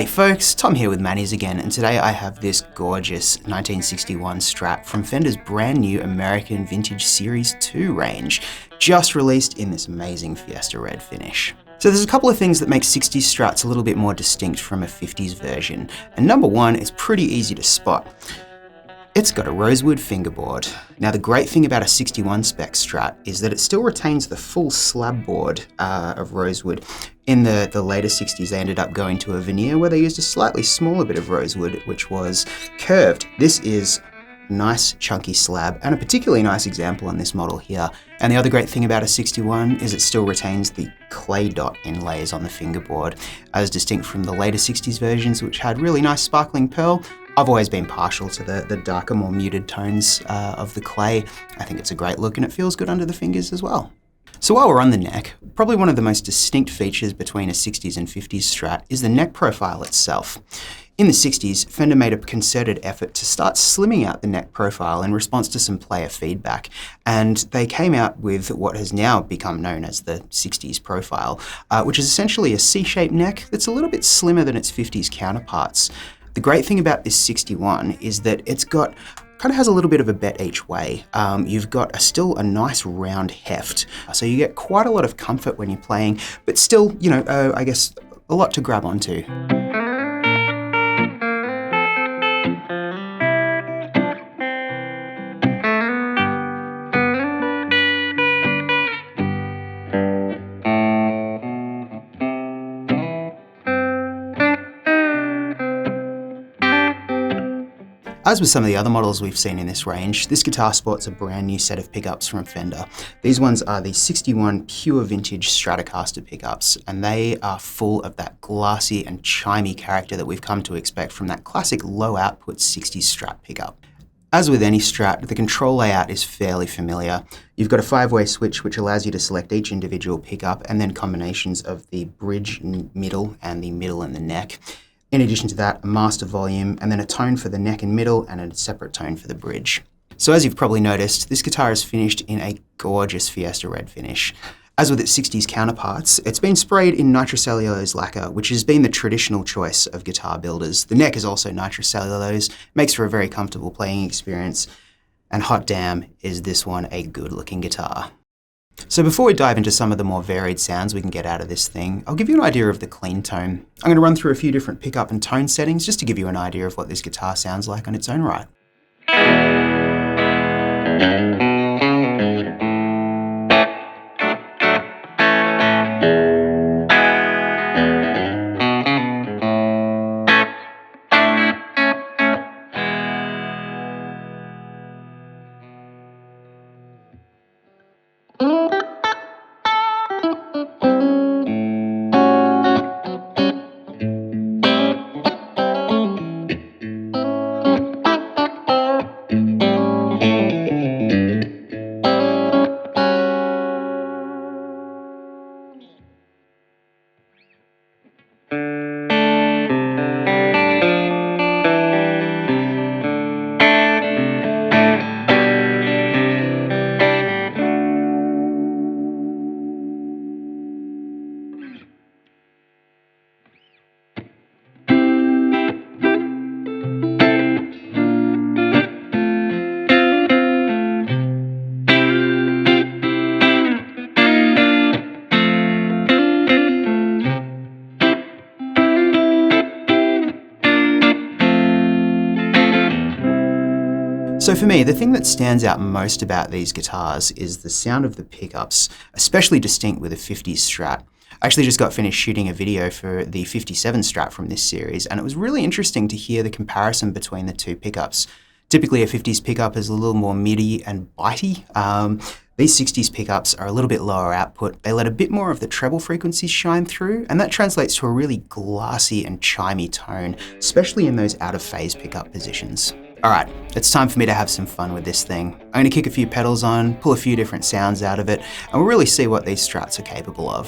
Howdy folks, Tom here with Mannys again, and today I have this gorgeous 1961 Strat from Fender's brand new American Vintage Series 2 range, just released in this amazing Fiesta Red finish. So there's a couple of things that make 60s Strats a little bit more distinct from a 50s version, and number one, it's pretty easy to spot. It's got a Rosewood fingerboard. Now the great thing about a 61 spec Strat is that it still retains the full slab board of Rosewood. In the later 60s, they ended up going to a veneer where they used a slightly smaller bit of Rosewood, which was curved. This is a nice chunky slab, and a particularly nice example on this model here. And the other great thing about a 61 is it still retains the clay dot inlays on the fingerboard, as distinct from the later 60s versions, which had really nice sparkling pearl. I've always been partial to the darker, more muted tones of the clay. I think it's a great look and it feels good under the fingers as well. So while we're on the neck, probably one of the most distinct features between a 60s and 50s Strat is the neck profile itself. In the 60s, Fender made a concerted effort to start slimming out the neck profile in response to some player feedback, and they came out with what has now become known as the 60s profile, which is essentially a C-shaped neck that's a little bit slimmer than its 50s counterparts. The great thing about this 61 is that it's got kind of has a little bit of a bet each way. You've got still a nice round heft, so you get quite a lot of comfort when you're playing, but still, I guess a lot to grab onto. As with some of the other models we've seen in this range, this guitar sports a brand new set of pickups from Fender. These ones are the 61 pure vintage Stratocaster pickups, and they are full of that glassy and chimey character that we've come to expect from that classic low output 60s Strat pickup. As with any Strat, the control layout is fairly familiar. You've got a 5-way switch which allows you to select each individual pickup and then combinations of the bridge and middle and the middle and the neck. In addition to that, a master volume, and then a tone for the neck and middle, and a separate tone for the bridge. So as you've probably noticed, this guitar is finished in a gorgeous Fiesta Red finish. As with its 60s counterparts, it's been sprayed in nitrocellulose lacquer, which has been the traditional choice of guitar builders. The neck is also nitrocellulose, makes for a very comfortable playing experience, and hot damn, is this one a good looking guitar. So before we dive into some of the more varied sounds we can get out of this thing, I'll give you an idea of the clean tone. I'm going to run through a few different pickup and tone settings just to give you an idea of what this guitar sounds like on its own right. So for me, the thing that stands out most about these guitars is the sound of the pickups, especially distinct with a 50s Strat. I actually just got finished shooting a video for the 57 Strat from this series, and it was really interesting to hear the comparison between the two pickups. Typically a 50s pickup is a little more midi and bitey. These 60s pickups are a little bit lower output. They let a bit more of the treble frequencies shine through, and that translates to a really glassy and chimey tone, especially in those out of phase pickup positions. All right, it's time for me to have some fun with this thing. I'm gonna kick a few pedals on, pull a few different sounds out of it, and we'll really see what these Strats are capable of.